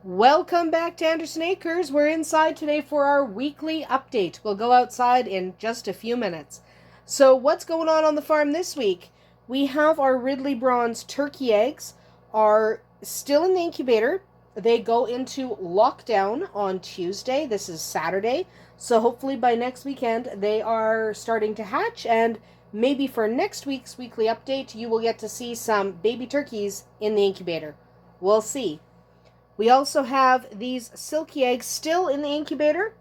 Welcome back to Andersen Acres. We're inside today for our weekly update. We'll go outside in just a few minutes. So what's going on the farm this week? We have our Ridley Bronze turkey eggs are still in the incubator. They go into lockdown on Tuesday. This is Saturday. So hopefully by next weekend they are starting to hatch, and maybe for next week's weekly update you will get to see some baby turkeys in the incubator. We'll see. We also have these silky eggs still in the incubator.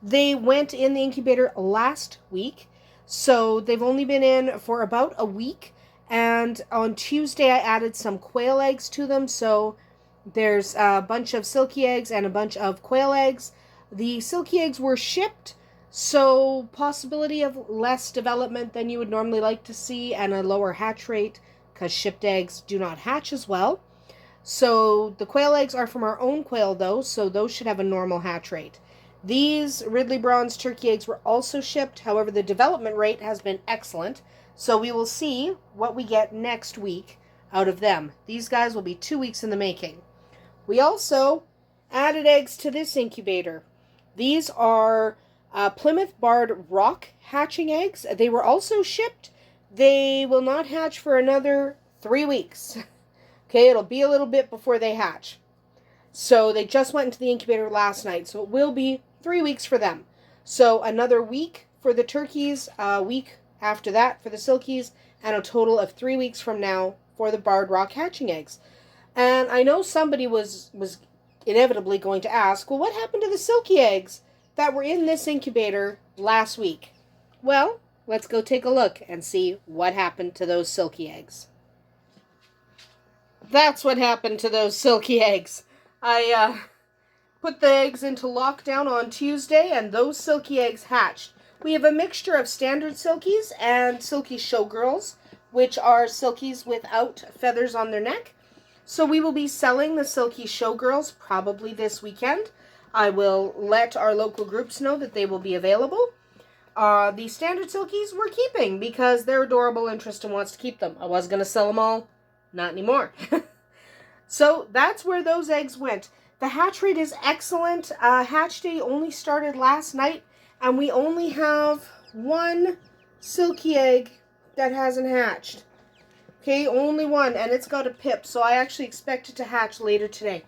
They went in the incubator last week, so they've only been in for about a week. And on Tuesday, I added some quail eggs to them. So there's a bunch of silky eggs and a bunch of quail eggs. The silky eggs were shipped, so possibility of less development than you would normally like to see and a lower hatch rate because shipped eggs do not hatch as well. So the quail eggs are from our own quail though, so those should have a normal hatch rate. These Ridley Bronze turkey eggs were also shipped. However, the development rate has been excellent. So we will see what we get next week out of them. These guys will be 2 weeks in the making. We also added eggs to this incubator. These are Plymouth Barred Rock hatching eggs. They were also shipped. They will not hatch for another 3 weeks. Okay, it'll be a little bit before they hatch. So they just went into the incubator last night, so it will be 3 weeks for them. So another week for the turkeys, a week after that for the silkies, and a total of 3 weeks from now for the barred rock hatching eggs. And I know somebody was inevitably going to ask, well, what happened to the silky eggs that were in this incubator last week? Well, let's go take a look and see what happened to those silky eggs. That's what happened to those silky eggs. I put the eggs into lockdown on Tuesday, and those silky eggs hatched. We have a mixture of standard silkies and silky showgirls, which are silkies without feathers on their neck. So we will be selling the silky showgirls probably this weekend. I will let our local groups know that they will be available. The standard silkies we're keeping because they're adorable and Tristan wants to keep them. I was going to sell them all. Not anymore. So that's where those eggs went. The hatch rate is excellent. Hatch day only started last night, and we only have one silky egg that hasn't hatched. Okay, only one, and it's got a pip, so I actually expect it to hatch later today.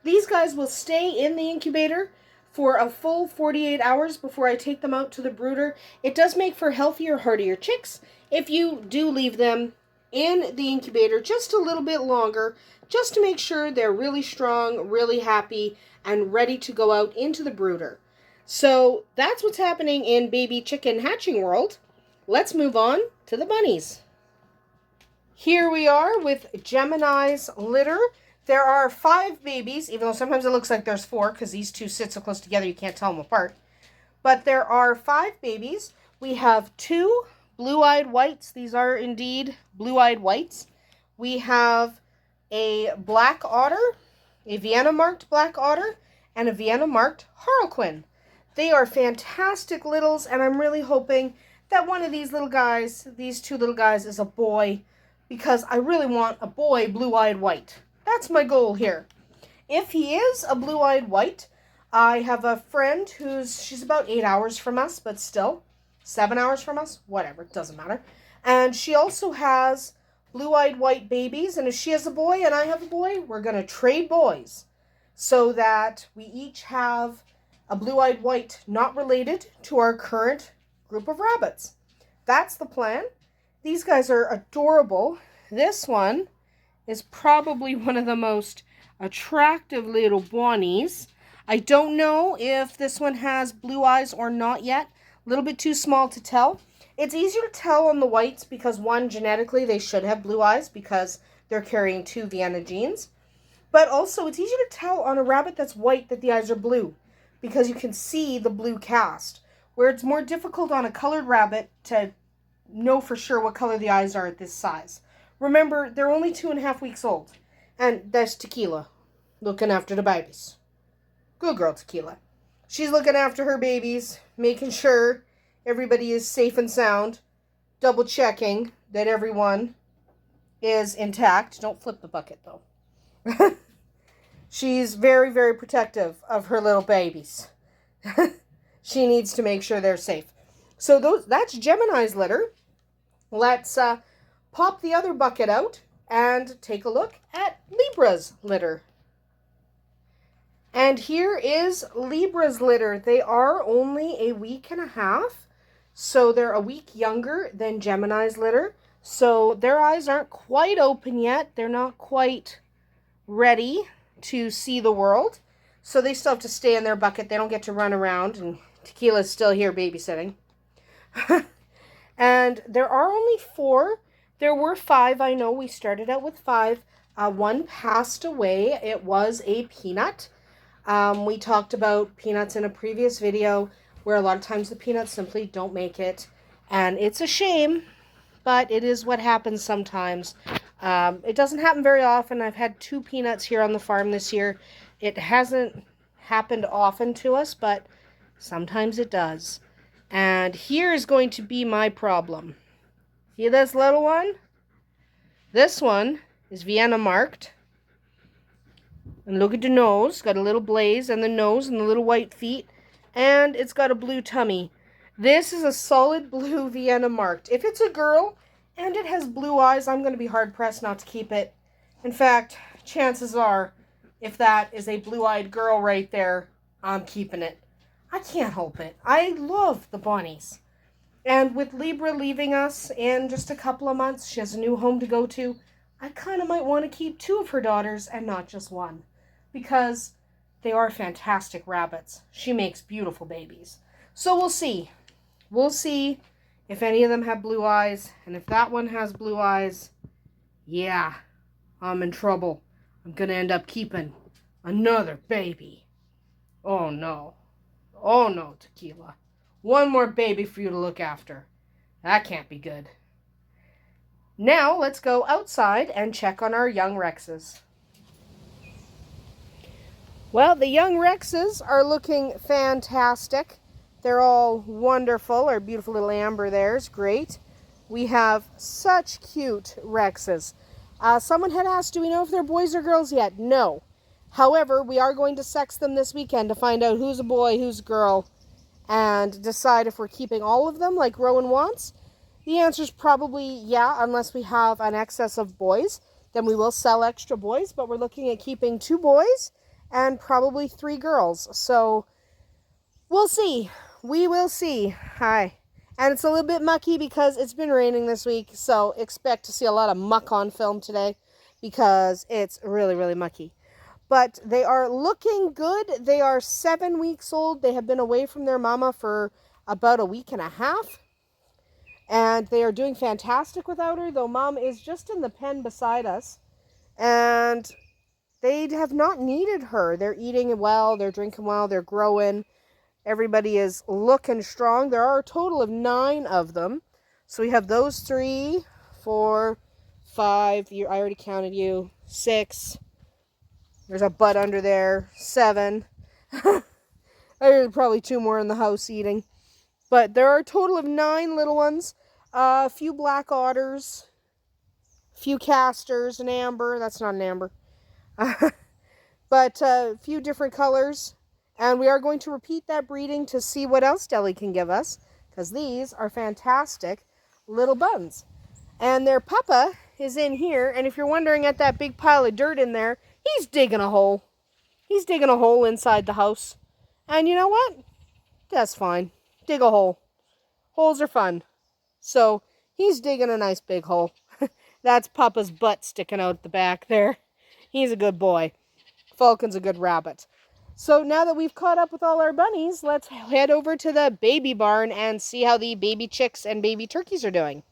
These guys will stay in the incubator for a full 48 hours before I take them out to the brooder. It does make for healthier, heartier chicks if you do leave them in the incubator just a little bit longer, just to make sure they're really strong, really happy, and ready to go out into the brooder. So that's what's happening in baby chicken hatching world. Let's move on to the bunnies. Here we are with Gemini's litter. There are 5 babies, even though sometimes it looks like there's 4 because these two sit so close together you can't tell them apart. But there are 5 babies. We have 2 blue-eyed whites. These are indeed blue-eyed whites. We have a black otter, a Vienna-marked black otter, and a Vienna-marked harlequin. They are fantastic littles, and I'm really hoping that one of these little guys, these 2 little guys, is a boy, because I really want a boy blue-eyed white. That's my goal here. If he is a blue-eyed white, I have a friend she's about 8 hours from us, but still, 7 hours from us, whatever, it doesn't matter. And she also has blue-eyed white babies, and if she has a boy and I have a boy, we're going to trade boys so that we each have a blue-eyed white not related to our current group of rabbits. That's the plan. These guys are adorable. This one is probably one of the most attractive little Bunnies. I don't know if this one has blue eyes or not yet. A little bit too small to tell. It's easier to tell on the whites because, one, genetically they should have blue eyes because they're carrying 2 Vienna genes. But also it's easier to tell on a rabbit that's white that the eyes are blue because you can see the blue cast. Where it's more difficult on a colored rabbit to know for sure what color the eyes are at this size. Remember, they're only 2.5 weeks old. And there's Tequila looking after the babies. Good girl, Tequila. She's looking after her babies, making sure everybody is safe and sound, double checking that everyone is intact. Don't flip the bucket, though. She's very, very protective of her little babies. She needs to make sure they're safe. So that's Gemini's litter. Let's pop the other bucket out and take a look at Libra's litter. And here is Libra's litter. They are only a week and a half, so they're a week younger than Gemini's litter. So their eyes aren't quite open yet. They're not quite ready to see the world. So they still have to stay in their bucket. They don't get to run around, and Tequila's still here babysitting. And there are only 4. There were 5. I know we started out with 5. One passed away. It was a peanut. We talked about peanuts in a previous video where a lot of times the peanuts simply don't make it. And it's a shame, but it is what happens sometimes. It doesn't happen very often. I've had 2 peanuts here on the farm this year. It hasn't happened often to us, but sometimes it does. And here is going to be my problem. See this little one? This one is Vienna marked. And look at the nose. Got a little blaze on the nose and the little white feet. And it's got a blue tummy. This is a solid blue Vienna marked. If it's a girl and it has blue eyes, I'm going to be hard-pressed not to keep it. In fact, chances are, if that is a blue-eyed girl right there, I'm keeping it. I can't help it. I love the Bunnies. And with Libra leaving us in just a couple of months, she has a new home to go to, I kind of might want to keep 2 of her daughters and not just 1. Because they are fantastic rabbits. She makes beautiful babies. So we'll see. We'll see if any of them have blue eyes. And if that one has blue eyes, yeah, I'm in trouble. I'm going to end up keeping another baby. Oh no. Oh no, Tequila. One more baby for you to look after. That can't be good. Now let's go outside and check on our young Rexes. Well, the young Rexes are looking fantastic. They're all wonderful. Our beautiful little Amber there is great. We have such cute Rexes. Someone had asked, do we know if they're boys or girls yet? No. However, we are going to sex them this weekend to find out who's a boy, who's a girl, and decide if we're keeping all of them like Rowan wants. The answer is probably yeah, unless we have an excess of boys. Then we will sell extra boys, but we're looking at keeping 2 boys and probably 3 girls. So we'll see. We will see. Hi. And it's a little bit mucky because it's been raining this week, so expect to see a lot of muck on film today because it's really, really mucky. But they are looking good. They are 7 weeks old. They have been away from their mama for about a week and a half. And they are doing fantastic without her, though Mom is just in the pen beside us. And they have not needed her. They're eating well, they're drinking well, they're growing. Everybody is looking strong. There are a total of 9 of them. So we have those 3, 4, 5. I already counted you. 6. There's a butt under there. 7. There's probably 2 more in the house eating. But there are a total of 9 little ones. A few black otters. A few casters. An amber. That's not an amber. But a few different colors. And we are going to repeat that breeding to see what else Deli can give us. Because these are fantastic little buns. And their papa is in here. And if you're wondering at that big pile of dirt in there, he's digging a hole. He's digging a hole inside the house. And you know what? That's fine. Dig a hole. Holes are fun. So he's digging a nice big hole. That's Papa's butt sticking out the back there. He's a good boy. Falcon's a good rabbit. So now that we've caught up with all our bunnies, let's head over to the baby barn and see how the baby chicks and baby turkeys are doing.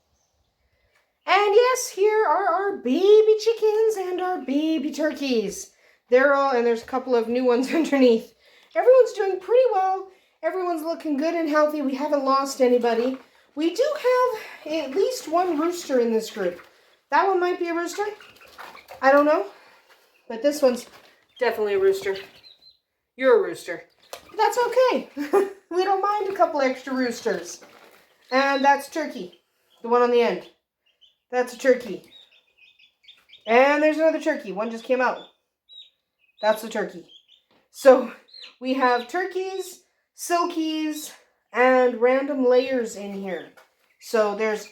And yes, here are our baby chickens and our baby turkeys. They're all, and there's a couple of new ones underneath. Everyone's doing pretty well. Everyone's looking good and healthy. We haven't lost anybody. We do have at least 1 rooster in this group. That one might be a rooster. I don't know. But this one's definitely a rooster. You're a rooster. But that's okay. We don't mind a couple extra roosters. And that's turkey. The one on the end. That's a turkey. And there's another turkey. One just came out. That's the turkey. So we have turkeys, silkies, and random layers in here. So there's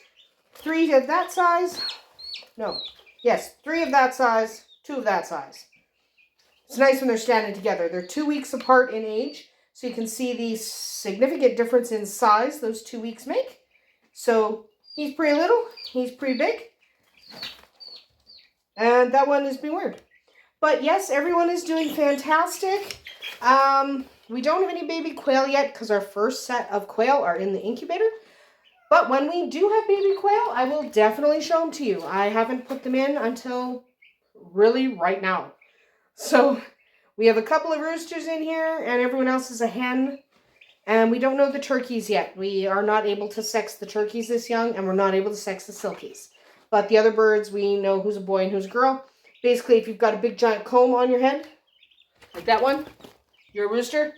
3 of that size. No. Yes, 3 of that size, 2 of that size. It's nice when they're standing together. They're 2 weeks apart in age. So you can see the significant difference in size those 2 weeks make. So he's pretty little. He's pretty big. And that one is being weird. But yes, everyone is doing fantastic. We don't have any baby quail yet because our first set of quail are in the incubator. But when we do have baby quail, I will definitely show them to you. I haven't put them in until really right now. So we have a couple of roosters in here and everyone else is a hen. And we don't know the turkeys yet. We are not able to sex the turkeys this young and we're not able to sex the silkies. But the other birds, we know who's a boy and who's a girl. Basically, if you've got a big giant comb on your head, like that one, you're a rooster.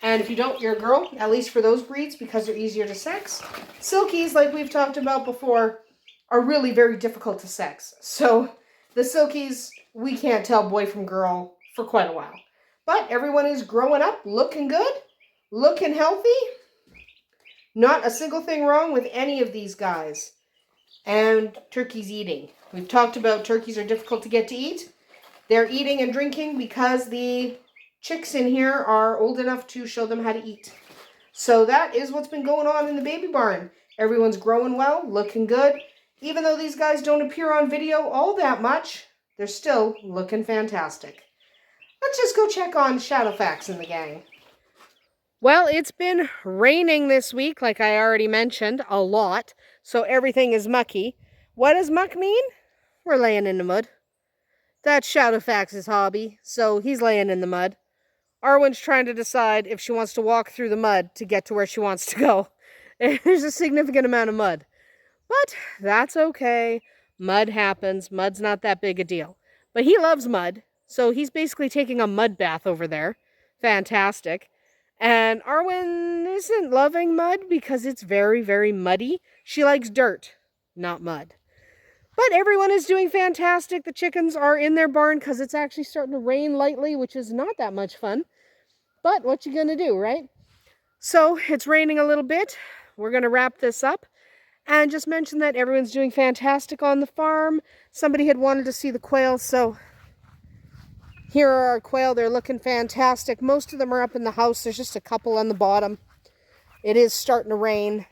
And if you don't, you're a girl, at least for those breeds, because they're easier to sex. Silkies, like we've talked about before, are really very difficult to sex. So the silkies, we can't tell boy from girl for quite a while. But everyone is growing up, looking good, looking healthy. Not a single thing wrong with any of these guys. And turkeys eating. We've talked about turkeys are difficult to get to eat. They're eating and drinking because the chicks in here are old enough to show them how to eat. So that is what's been going on in the baby barn. Everyone's growing well, looking good. Even though these guys don't appear on video all that much, they're still looking fantastic. Let's just go check on Shadowfax and the gang. Well, it's been raining this week, like I already mentioned, a lot. So everything is mucky. What does muck mean? We're laying in the mud. That's Shadowfax's hobby, so he's laying in the mud. Arwen's trying to decide if she wants to walk through the mud to get to where she wants to go. There's a significant amount of mud. But that's okay. Mud happens. Mud's not that big a deal. But he loves mud, so he's basically taking a mud bath over there. Fantastic. And Arwen isn't loving mud because it's very, very muddy. She likes dirt, not mud. But everyone is doing fantastic. The chickens are in their barn because it's actually starting to rain lightly, which is not that much fun. But what you gonna do, right? So it's raining a little bit. We're gonna wrap this up and just mention that everyone's doing fantastic on the farm. Somebody had wanted to see the quail, so here are our quail. They're looking fantastic. Most of them are up in the house. There's just a couple on the bottom. It is starting to rain.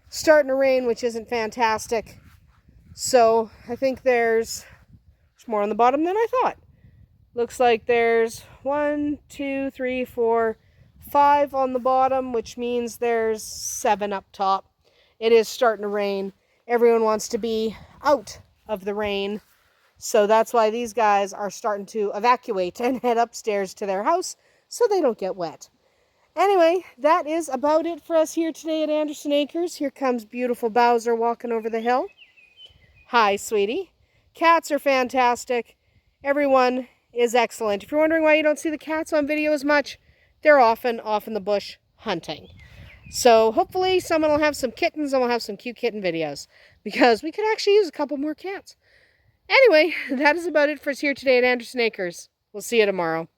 Starting to rain, which isn't fantastic. So I think there's more on the bottom than I thought. Looks like there's 1, 2, 3, 4, 5 on the bottom, which means there's 7 up top. It is starting to rain. Everyone wants to be out of the rain. So that's why these guys are starting to evacuate and head upstairs to their house so they don't get wet. Anyway, that is about it for us here today at Andersen Acres. Here comes beautiful Bowser walking over the hill. Hi, sweetie. Cats are fantastic. Everyone is excellent. If you're wondering why you don't see the cats on video as much, they're often off in the bush hunting. So hopefully someone will have some kittens and we'll have some cute kitten videos because we could actually use a couple more cats. Anyway, that is about it for us here today at Andersen Acres. We'll see you tomorrow.